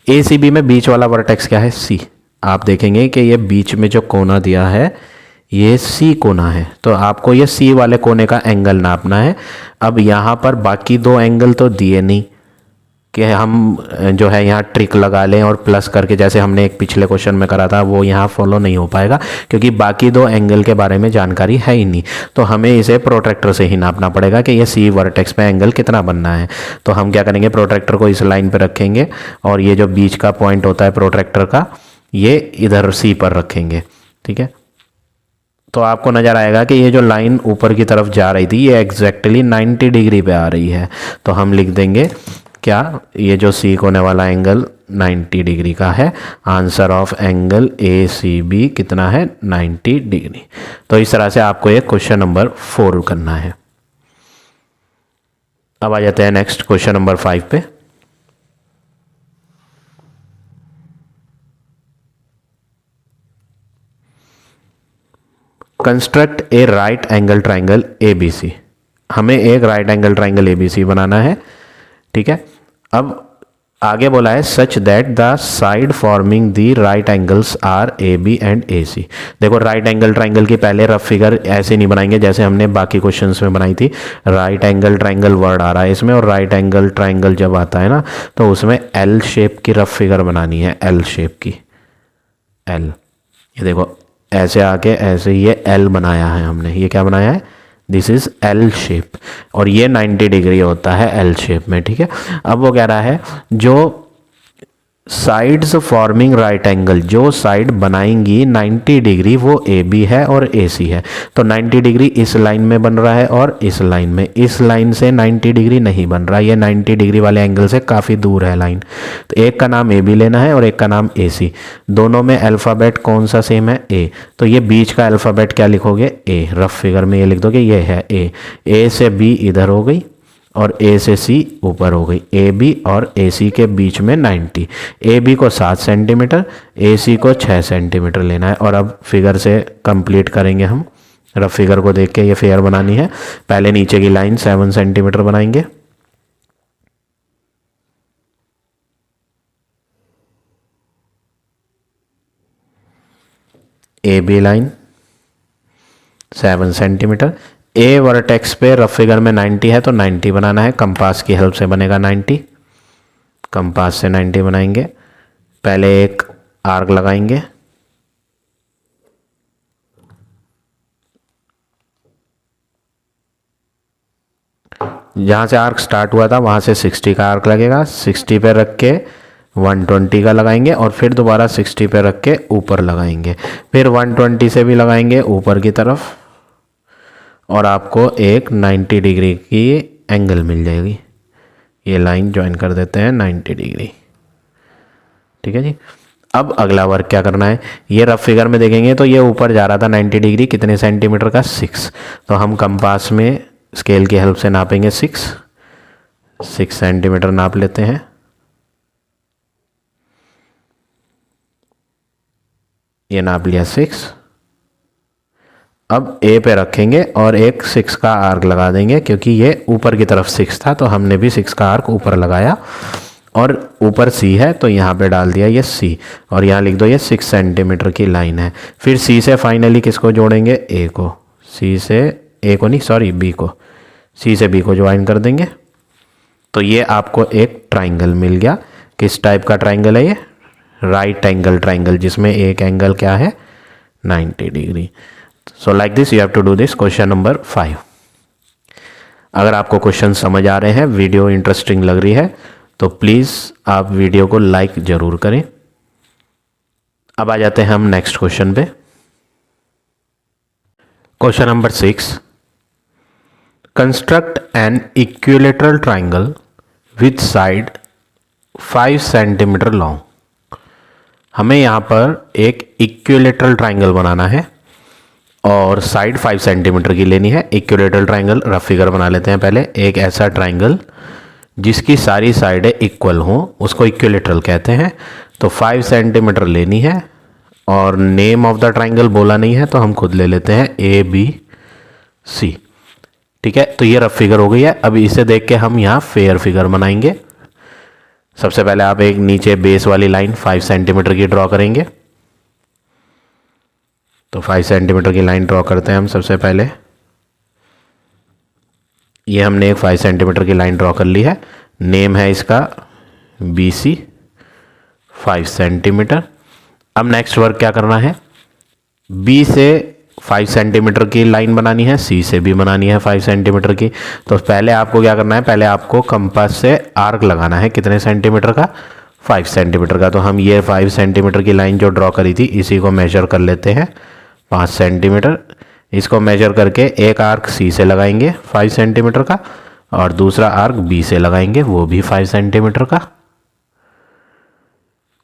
एसीबी में बीच वाला वर्टेक्स क्या है सी। आप देखेंगे कि ये बीच में जो कोना दिया है ये सी कोना है, तो आपको ये सी वाले कोने का एंगल नापना है। अब यहाँ पर बाकी 2 एंगल तो दिए नहीं कि हम जो है यहाँ ट्रिक लगा लें और प्लस करके, जैसे हमने एक पिछले क्वेश्चन में करा था, वो यहाँ फॉलो नहीं हो पाएगा क्योंकि बाकी 2 एंगल के बारे में जानकारी है ही नहीं। तो हमें इसे प्रोट्रैक्टर से ही नापना पड़ेगा कि ये सी वर्टेक्स में एंगल कितना बनना है। तो हम क्या करेंगे, प्रोट्रैक्टर को इस लाइन पर रखेंगे और ये जो बीच का पॉइंट होता है प्रोट्रैक्टर का, ये इधर सी पर रखेंगे, ठीक है। तो आपको नज़र आएगा कि ये जो लाइन ऊपर की तरफ जा रही थी ये एग्जैक्टली 90 डिग्री पे आ रही है। तो हम लिख देंगे क्या, ये जो सी कोने वाला एंगल 90 डिग्री का है। Answer of angle A C B कितना है 90 डिग्री। तो इस तरह से आपको ये क्वेश्चन नंबर 4 करना है। अब आ जाते हैं नेक्स्ट क्वेश्चन नंबर 5 पे। Construct a right angle triangle ABC। हमें एक राइट एंगल ट्राइंगल ABC बनाना है, ठीक है। अब आगे बोला है such that the side forming the right angles are AB and AC। देखो राइट एंगल ट्राइंगल की पहले रफ फिगर ऐसे नहीं बनाएंगे जैसे हमने बाकी क्वेश्चंस में बनाई थी। राइट एंगल ट्राइंगल वर्ड आ रहा है इसमें, और राइट एंगल ट्राइंगल जब आता है ना तो उसमें L शेप की रफ फिगर बनानी है, L शेप की, L। ये देखो ऐसे आके ऐसे ये L बनाया है हमने, ये क्या बनाया है, दिस इज L शेप, और ये 90 डिग्री होता है L शेप में, ठीक है। अब वो कह रहा है जो साइड्स फॉर्मिंग राइट एंगल, जो साइड बनाएंगी 90 डिग्री वो AB है और AC है। तो 90 डिग्री इस लाइन में बन रहा है और इस लाइन में, इस लाइन से 90 डिग्री नहीं बन रहा, ये 90 डिग्री वाले एंगल से काफ़ी दूर है लाइन। तो एक का नाम AB लेना है और एक का नाम AC। दोनों में अल्फ़ाबेट कौन सा सेम है, A। तो ये बीच का अल्फ़ाबेट क्या लिखोगे, A। रफ फिगर में ये लिख दोगे, ये है A से B इधर हो गई और A से C ऊपर हो गई। AB और AC के बीच में 90, AB को 7 सेंटीमीटर, AC को 6 सेंटीमीटर लेना है। और अब फिगर से कंप्लीट करेंगे हम, रफ फिगर को देख के ये फिगर बनानी है। पहले नीचे की लाइन 7 सेंटीमीटर बनाएंगे, AB line 7 centimetre. A vertex पे रफ फिगर में 90 है तो 90 बनाना है, कंपास की हेल्प से बनेगा 90, कंपास से 90 बनाएंगे। पहले एक आर्क लगाएंगे, जहाँ से आर्क स्टार्ट हुआ था वहाँ से 60 का आर्क लगेगा, 60 पे रख के 120 का लगाएंगे और फिर दोबारा 60 पे रख के ऊपर लगाएंगे, फिर 120 से भी लगाएंगे ऊपर की तरफ, और आपको एक 90 डिग्री की एंगल मिल जाएगी। ये लाइन ज्वाइन कर देते हैं 90 डिग्री, ठीक है जी। अब अगला वर्क क्या करना है, ये रफ फिगर में देखेंगे तो ये ऊपर जा रहा था 90 डिग्री, कितने सेंटीमीटर का, 6। तो हम कंपास में स्केल की हेल्प से नापेंगे 6 सेंटीमीटर नाप लेते हैं। ये नाप लिया 6। अब A पे रखेंगे और एक 6 का आर्क लगा देंगे, क्योंकि ये ऊपर की तरफ 6 था तो हमने भी 6 का आर्क ऊपर लगाया, और ऊपर C है तो यहाँ पे डाल दिया ये C, और यहाँ लिख दो ये 6 सेंटीमीटर की लाइन है। फिर C से फाइनली किसको जोड़ेंगे, A को, C से A को नहीं सॉरी B को, C से B को ज्वाइन कर देंगे। तो ये आपको एक ट्राइंगल मिल गया। किस टाइप का ट्राइंगल है ये, राइट एंगल ट्राइंगल, जिसमें एक एंगल क्या है, 90 degree. So like this you have to do this question number 5। अगर आपको क्वेश्चन समझ आ रहे हैं, वीडियो इंटरेस्टिंग लग रही है तो प्लीज़ आप वीडियो को लाइक ज़रूर करें। अब आ जाते हैं हम नेक्स्ट क्वेश्चन पे। Question number 6, construct an equilateral triangle with side 5 centimetre long. हमें यहाँ पर एक इक्विलेटरल ट्राइंगल बनाना है और साइड 5 सेंटीमीटर की लेनी है। इक्विलेटरल ट्राइंगल रफ फिगर बना लेते हैं पहले। एक ऐसा ट्राइंगल जिसकी सारी साइडें इक्वल हों उसको इक्विलेटरल कहते हैं। तो 5 सेंटीमीटर लेनी है, और नेम ऑफ द ट्राइंगल बोला नहीं है तो हम खुद ले लेते हैं ABC, ठीक है। तो ये रफ फिगर हो गई है। अब इसे देख के हम यहाँ फेयर फिगर बनाएंगे। सबसे पहले आप एक नीचे बेस वाली लाइन 5 सेंटीमीटर की ड्रॉ करेंगे। तो 5 सेंटीमीटर की लाइन ड्रॉ करते हैं हम सबसे पहले। ये हमने एक 5 सेंटीमीटर की लाइन ड्रॉ कर ली है। नेम है इसका BC, 5 सेंटीमीटर। अब नेक्स्ट वर्क क्या करना है, B से 5 सेंटीमीटर की लाइन बनानी है, C से भी बनानी है 5 सेंटीमीटर की। तो पहले आपको क्या करना है, पहले आपको कंपास से आर्क लगाना है, कितने सेंटीमीटर का, 5 सेंटीमीटर का। तो हम ये 5 सेंटीमीटर की लाइन जो ड्रॉ करी थी इसी को मेजर कर लेते हैं 5 सेंटीमीटर। इसको मेजर करके एक आर्क C से लगाएंगे 5 सेंटीमीटर का, और दूसरा आर्क B से लगाएंगे वो भी 5 सेंटीमीटर का।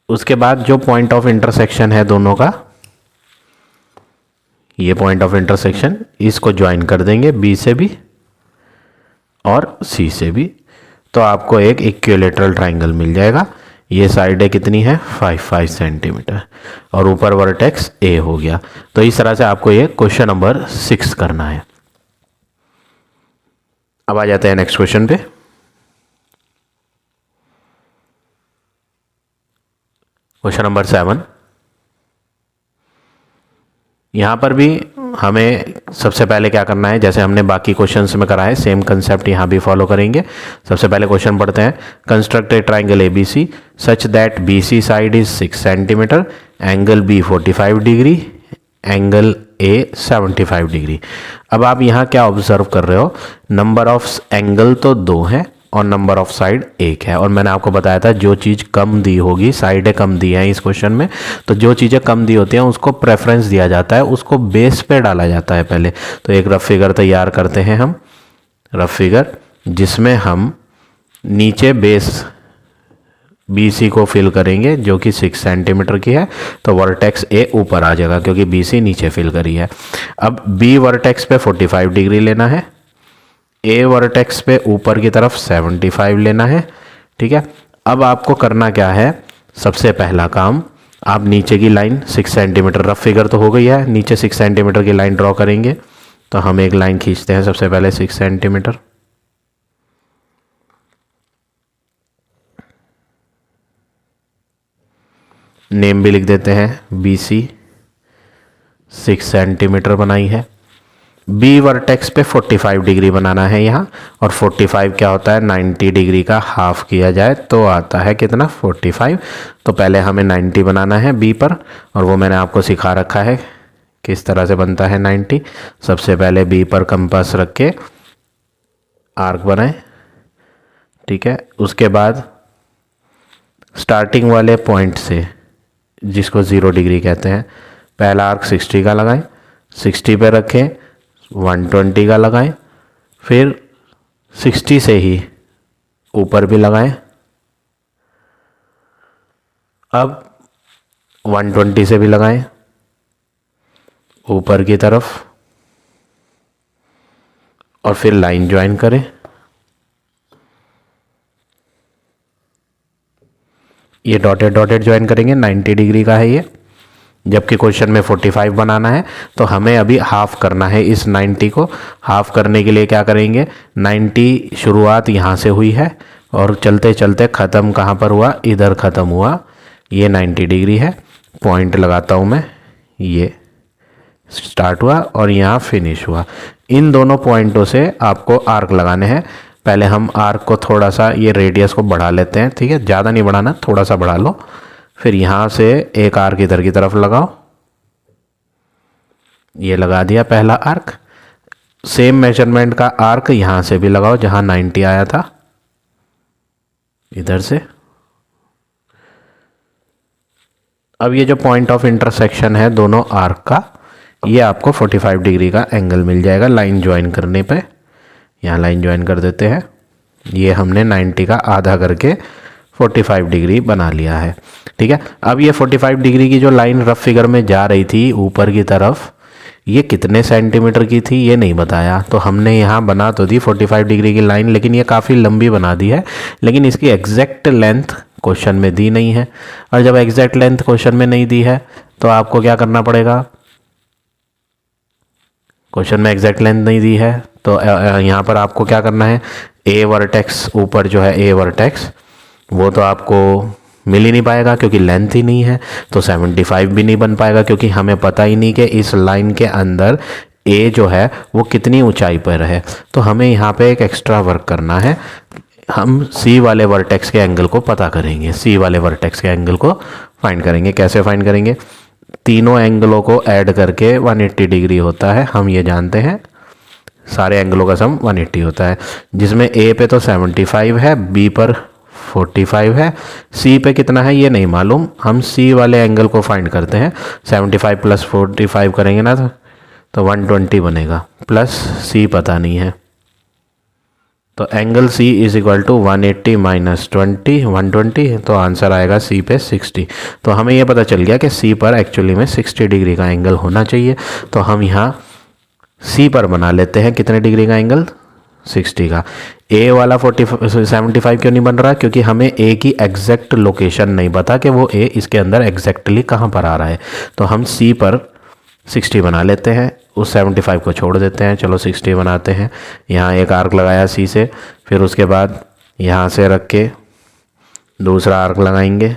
उसके बाद जो पॉइंट ऑफ इंटरसेक्शन है दोनों का, ये पॉइंट ऑफ इंटरसेक्शन, इसको ज्वाइन कर देंगे B से भी और C से भी। तो आपको एक इक्विलेटरल ट्राइंगल मिल जाएगा। ये साइड ए कितनी है 5 सेंटीमीटर और ऊपर वर्टेक्स ए हो गया। तो इस तरह से आपको ये क्वेश्चन नंबर 6 करना है। अब आ जाते हैं नेक्स्ट क्वेश्चन पे। Question number 7। यहाँ पर भी हमें सबसे पहले क्या करना है, जैसे हमने बाकी क्वेश्चंस में करा है सेम कंसेप्ट यहाँ भी फॉलो करेंगे। सबसे पहले क्वेश्चन पढ़ते हैं। Construct a triangle A B C such that B C side is 6 centimetre, angle B 45 degree, angle A 75 degree. अब आप यहाँ क्या ऑब्जर्व कर रहे हो, नंबर ऑफ एंगल तो 2 है और नंबर ऑफ साइड 1 है। और मैंने आपको बताया था जो चीज़ कम दी होगी, साइडें कम दी हैं इस क्वेश्चन में, तो जो चीज़ें कम दी होती हैं उसको प्रेफरेंस दिया जाता है, उसको बेस पे डाला जाता है पहले। तो एक रफ फिगर तैयार करते हैं हम, रफ फिगर जिसमें हम नीचे बेस BC को फिल करेंगे जो कि 6 सेंटीमीटर की है, तो वर्टेक्स A ऊपर आ जाएगा क्योंकि BC नीचे फिल करी है। अब B वर्टेक्स पे 45 डिग्री लेना है, A वर्टेक्स पे ऊपर की तरफ 75 लेना है, ठीक है। अब आपको करना क्या है, सबसे पहला काम आप नीचे की लाइन 6 सेंटीमीटर, रफ फिगर तो हो गई है, नीचे 6 सेंटीमीटर की लाइन ड्रॉ करेंगे। तो हम एक लाइन खींचते हैं सबसे पहले 6 सेंटीमीटर, नेम भी लिख देते हैं BC, 6 सेंटीमीटर बनाई है। B वर्टेक्स पे 45 डिग्री बनाना है यहाँ, और 45 क्या होता है 90 डिग्री का हाफ किया जाए तो आता है कितना 45। तो पहले हमें 90 बनाना है B पर, और वो मैंने आपको सिखा रखा है किस तरह से बनता है 90। सबसे पहले B पर कंपास रख के आर्क बनाएं, ठीक है। उसके बाद स्टार्टिंग वाले पॉइंट से, जिसको 0 डिग्री कहते हैं, पहला आर्क 60 का लगाएं, 60 पे रखें, 120 का लगाएं, फिर 60 से ही ऊपर भी लगाएं। अब 120 से भी लगाएं ऊपर की तरफ, और फिर लाइन ज्वाइन करें। ये डॉटेड डॉटेड ज्वाइन करेंगे, 90 डिग्री का है ये, जबकि क्वेश्चन में 45 बनाना है। तो हमें अभी हाफ करना है इस 90 को। हाफ करने के लिए क्या करेंगे, 90 शुरुआत यहाँ से हुई है और चलते चलते ख़त्म कहाँ पर हुआ, इधर ख़त्म हुआ, ये 90 डिग्री है। पॉइंट लगाता हूँ मैं, ये स्टार्ट हुआ और यहाँ फिनिश हुआ। इन दोनों पॉइंटों से आपको आर्क लगाने हैं। पहले हम आर्क को थोड़ा सा, ये रेडियस को बढ़ा लेते हैं, ठीक है, ज़्यादा नहीं बढ़ाना, थोड़ा सा बढ़ा लो। फिर यहाँ से एक आर्क इधर की तरफ लगाओ, ये लगा दिया पहला आर्क। सेम मेजरमेंट का आर्क यहाँ से भी लगाओ जहाँ 90 आया था, इधर से। अब ये जो पॉइंट ऑफ इंटरसेक्शन है दोनों आर्क का, ये आपको 45 डिग्री का एंगल मिल जाएगा लाइन ज्वाइन करने पे। यहाँ लाइन ज्वाइन कर देते हैं, ये हमने 90 का आधा करके 45 डिग्री बना लिया है, ठीक है। अब ये 45 डिग्री की जो लाइन रफ फिगर में जा रही थी ऊपर की तरफ, ये कितने सेंटीमीटर की थी ये नहीं बताया, तो हमने यहाँ बना तो दी 45 डिग्री की लाइन, लेकिन ये काफ़ी लंबी बना दी है, लेकिन इसकी एग्जैक्ट लेंथ क्वेश्चन में दी नहीं है। और जब एग्जैक्ट लेंथ क्वेश्चन में नहीं दी है तो आपको क्या करना पड़ेगा, क्वेश्चन में एग्जैक्ट लेंथ नहीं दी है तो यहाँ पर आपको क्या करना है, ए वर्टेक्स ऊपर जो है ए वर्टेक्स, वो तो आपको मिल ही नहीं पाएगा क्योंकि लेंथ ही नहीं है। तो 75 भी नहीं बन पाएगा क्योंकि हमें पता ही नहीं कि इस लाइन के अंदर ए जो है वो कितनी ऊंचाई पर है। तो हमें यहाँ पे एक एक्स्ट्रा वर्क करना है, हम सी वाले वर्टेक्स के एंगल को पता करेंगे, सी वाले वर्टेक्स के एंगल को फाइंड करेंगे। कैसे फाइंड करेंगे, तीनों एंगलों को ऐड करके 180 डिग्री होता है, हम ये जानते हैं, सारे एंगलों का सम 180 होता है, जिसमें ए पे तो 75 है, बी पर 45 है, सी पे कितना है ये नहीं मालूम, हम सी वाले एंगल को फाइंड करते हैं। 75 प्लस 45 करेंगे ना तो 120 बनेगा, प्लस सी पता नहीं है, तो angle C is equal to 180 minus 20 120, तो आंसर आएगा सी पे 60। तो हमें यह पता चल गया कि सी पर एक्चुअली में 60 डिग्री का एंगल होना चाहिए। तो हम यहाँ सी पर बना लेते हैं कितने डिग्री का एंगल, 60 का। ए वाला 75 क्यों नहीं बन रहा? क्योंकि हमें ए की एग्जैक्ट लोकेशन नहीं पता कि वो ए इसके अंदर एग्जैक्टली कहाँ पर आ रहा है। तो हम सी पर 60 बना लेते हैं, उस 75 को छोड़ देते हैं। चलो 60 बनाते हैं। यहाँ एक आर्क लगाया सी से, फिर उसके बाद यहाँ से रख के दूसरा आर्क लगाएंगे,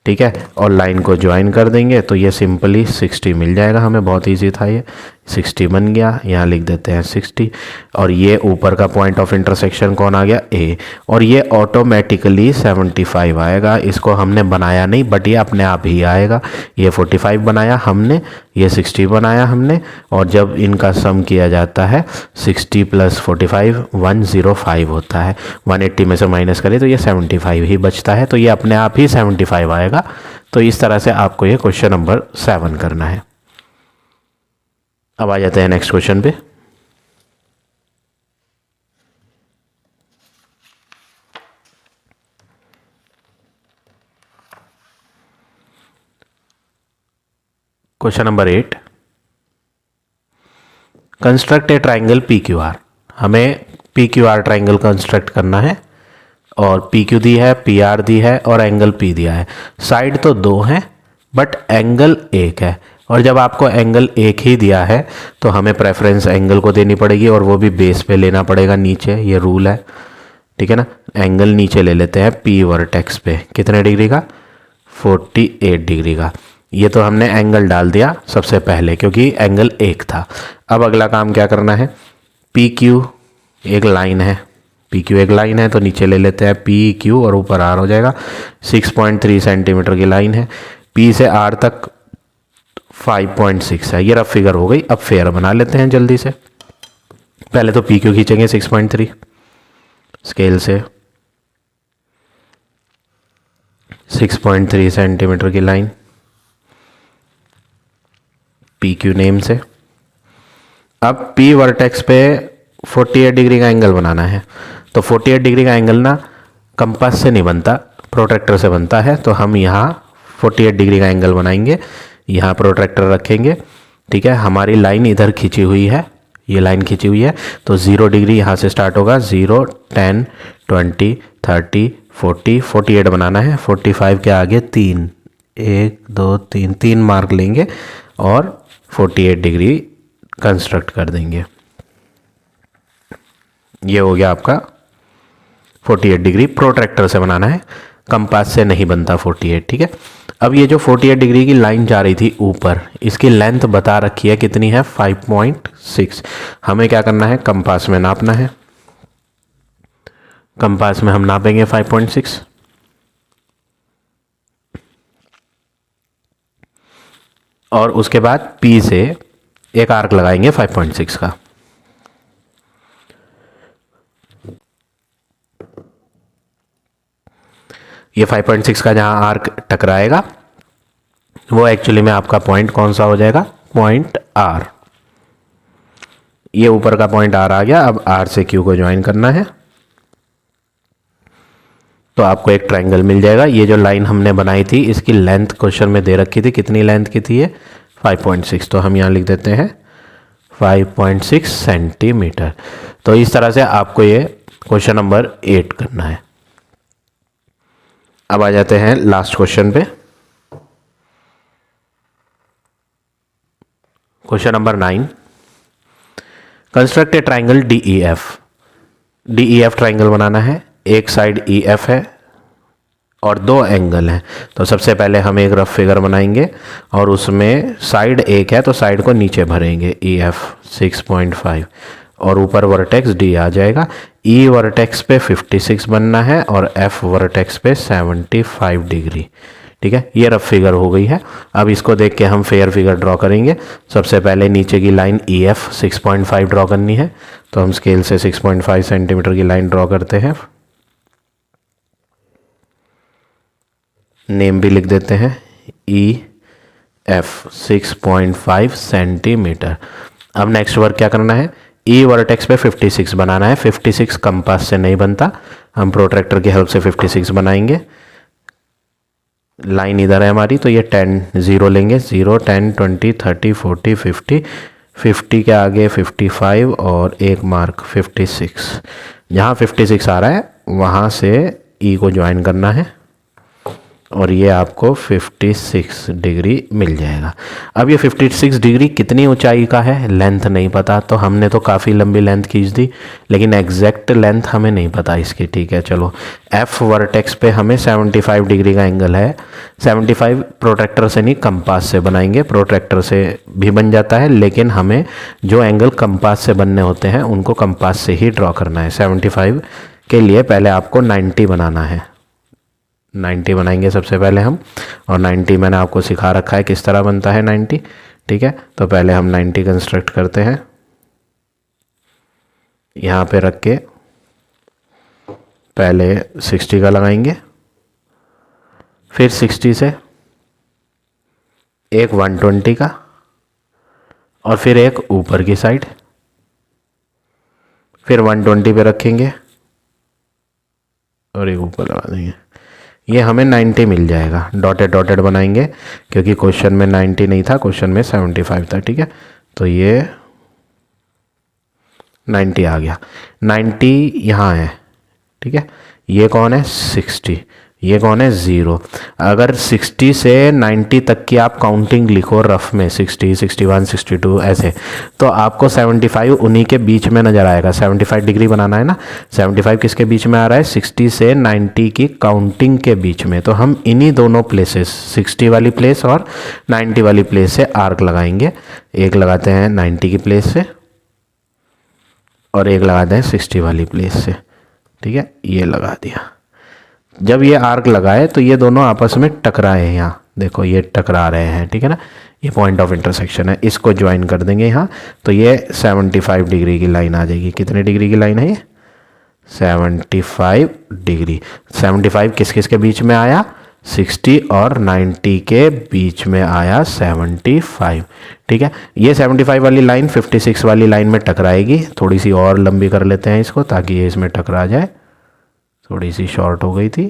ठीक है, और लाइन को ज्वाइन कर देंगे तो ये सिंपली 60 मिल जाएगा हमें। बहुत इजी था ये। 60 बन गया, यहाँ लिख देते हैं 60। और ये ऊपर का पॉइंट ऑफ इंटरसेक्शन कौन आ गया? ए। और ये ऑटोमेटिकली 75 आएगा। इसको हमने बनाया नहीं, बट ये अपने आप ही आएगा। ये 45 बनाया हमने, ये 60 बनाया हमने, और जब इनका सम किया जाता है 60 + 45 105 होता है। 180 में से माइनस करें तो ये 75 ही बचता है। तो ये अपने आप ही 75 आएगा। तो इस तरह से आपको ये क्वेश्चन नंबर 7 करना है। अब आ जाते हैं नेक्स्ट क्वेश्चन पे। Question number 8, construct a triangle PQR। हमें PQR ट्राइंगल कंस्ट्रक्ट करना है, और PQ दी है, PR दी है, और एंगल P दिया है। साइड तो 2 हैं बट एंगल 1 है, और जब आपको एंगल 1 ही दिया है तो हमें प्रेफरेंस एंगल को देनी पड़ेगी, और वो भी बेस पे लेना पड़ेगा नीचे, ये रूल है, ठीक है ना। एंगल नीचे ले लेते हैं P वर्टेक्स पे, कितने डिग्री का? 48 डिग्री का। ये तो हमने एंगल डाल दिया सबसे पहले क्योंकि एंगल 1 था। अब अगला काम क्या करना है? PQ एक लाइन है, PQ एक लाइन है तो नीचे ले लेते हैं PQ, और ऊपर R हो जाएगा। 6.3 सेंटीमीटर की लाइन है। P से R तक 5.6 है। ये रफ फिगर हो गई। अब फेयर बना लेते हैं जल्दी से। पहले तो PQ खींचेंगे 6.3 स्केल से, 6.3 सेंटीमीटर की लाइन PQ नेम से। अब P वर्टेक्स पे 48 डिग्री का एंगल बनाना है। तो 48 डिग्री का एंगल ना कंपास से नहीं बनता, प्रोट्रैक्टर से बनता है। तो हम यहाँ 48 डिग्री का एंगल बनाएंगे, यहाँ प्रोट्रैक्टर रखेंगे, ठीक है। हमारी लाइन इधर खींची हुई है, ये लाइन खींची हुई है, तो 0 डिग्री यहाँ से स्टार्ट होगा। 0, 10, 20, 30, 40, 48 बनाना है। 45 के आगे 3, 1, 2, 3 मार्क लेंगे और 48 डिग्री कंस्ट्रक्ट कर देंगे। ये हो गया आपका 48 डिग्री। प्रोट्रैक्टर से बनाना है, कंपास से नहीं बनता 48, ठीक है। अब ये जो 48 डिग्री की लाइन जा रही थी ऊपर, इसकी लेंथ बता रखी है कितनी है? 5.6। हमें क्या करना है? कंपास में नापना है। कंपास में हम नापेंगे 5.6, और उसके बाद P से एक आर्क लगाएंगे 5.6 का। ये 5.6 का जहां आर्क टकराएगा वो एक्चुअली में आपका पॉइंट कौन सा हो जाएगा? Point R। ये ऊपर का पॉइंट R आ गया। अब R से Q को ज्वाइन करना है तो आपको एक ट्रायंगल मिल जाएगा। ये जो लाइन हमने बनाई थी इसकी लेंथ क्वेश्चन में दे रखी थी, कितनी लेंथ की थी ये? 5.6। तो हम यहाँ लिख देते हैं 5.6 सेंटीमीटर। तो इस तरह से आपको ये क्वेश्चन नंबर 8 करना है। अब आ जाते हैं लास्ट क्वेश्चन पे। Question number 9, construct a triangle DEF। DEF triangle बनाना है। एक साइड EF है और 2 एंगल हैं। तो सबसे पहले हम एक रफ फिगर बनाएंगे और उसमें साइड 1 है तो साइड को नीचे भरेंगे। EF 6.5 और ऊपर वर्टेक्स D आ जाएगा। E वर्टेक्स पे 56 बनना है और F वर्टेक्स पे 75 डिग्री, ठीक है। ये रफ फिगर हो गई है। अब इसको देख के हम फेयर फिगर ड्रॉ करेंगे। सबसे पहले नीचे की लाइन EF 6.5 ड्रॉ करनी है, तो हम स्केल से 6.5 सेंटीमीटर की लाइन ड्रॉ करते हैं। नेम भी लिख देते हैं EF 6.5 सेंटीमीटर। अब नेक्स्ट वर्क क्या करना है? E वर्टेक्स पे 56 बनाना है। 56 कंपास से नहीं बनता, हम प्रोट्रैक्टर की हेल्प से 56 बनाएंगे। लाइन इधर है हमारी तो ये 10 0 लेंगे। 0, 10, 20, 30, 40, 50, 50 के आगे 55 और एक मार्क 56। जहाँ 56 आ रहा है वहाँ से ई को ज्वाइन करना है और ये आपको 56 डिग्री मिल जाएगा। अब ये 56 डिग्री कितनी ऊंचाई का है, लेंथ नहीं पता, तो हमने तो काफ़ी लंबी लेंथ खींच दी, लेकिन एग्जैक्ट लेंथ हमें नहीं पता इसकी। ठीक है, चलो एफ वर्टेक्स पे हमें 75 डिग्री का एंगल है। 75 प्रोट्रैक्टर से नहीं, कंपास से बनाएंगे। प्रोट्रैक्टर से भी बन जाता है, लेकिन हमें जो एंगल कंपास से बनने होते हैं उनको कंपास से ही ड्रॉ करना है। 75 के लिए पहले आपको 90 बनाना है। 90 बनाएंगे सबसे पहले हम, और 90 मैंने आपको सिखा रखा है किस तरह बनता है 90। ठीक है, तो पहले हम 90 कंस्ट्रक्ट करते हैं। यहाँ पे रख के पहले 60 का लगाएंगे, फिर 60 से एक 120 का, और फिर एक ऊपर की साइड, फिर 120 पे रखेंगे और एक ऊपर लगा देंगे। ये हमें 90 मिल जाएगा। डॉटेड डॉटेड बनाएंगे क्योंकि क्वेश्चन में 90 नहीं था, क्वेश्चन में 75 था। ठीक है, तो ये 90 आ गया। 90 यहाँ है। ठीक है, ये कौन है 60, ये कौन है 0। अगर 60 से 90 तक की आप काउंटिंग लिखो रफ में, 60, 61, 62 ऐसे, तो आपको 75 उन्हीं के बीच में नज़र आएगा। 75 डिग्री बनाना है ना, 75 किसके बीच में आ रहा है, 60 से 90 की काउंटिंग के बीच में। तो हम इन्हीं दोनों प्लेसेस, 60 वाली प्लेस और 90 वाली प्लेस से आर्क लगाएंगे। एक लगाते हैं 90 की प्लेस से और एक लगाते हैं 60 वाली प्लेस से। ठीक है, ये लगा दिया। जब ये आर्क लगाए तो ये दोनों आपस में टकराए हैं। यहाँ देखो ये टकरा रहे हैं। ठीक है ना, ये पॉइंट ऑफ इंटरसेक्शन है, इसको ज्वाइन कर देंगे यहाँ, तो ये 75 डिग्री की लाइन आ जाएगी। कितने डिग्री की लाइन है ये, 75 डिग्री। 75 किस किस के बीच में आया, 60 और 90 के बीच में आया 75। ठीक है, ये 75 वाली लाइन 56 वाली लाइन में टकराएगी। थोड़ी सी और लंबी कर लेते हैं इसको ताकि ये इसमें टकरा जाए। थोड़ी सी शॉर्ट हो गई थी,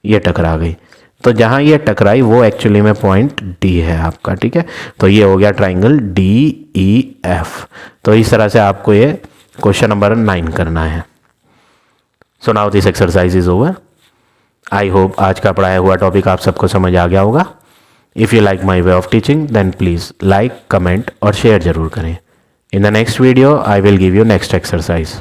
ये टकरा गई। तो जहाँ ये टकराई वो एक्चुअली में पॉइंट डी है आपका। ठीक है, तो ये हो गया ट्राइंगल DEF। तो इस तरह से आपको ये क्वेश्चन नंबर 9 करना है। So now this exercise is over. I hope आज का पढ़ाया हुआ टॉपिक आप सबको समझ आ गया होगा। If you like my way of teaching then please like, comment और शेयर जरूर करें। In the next video I will give you next exercise.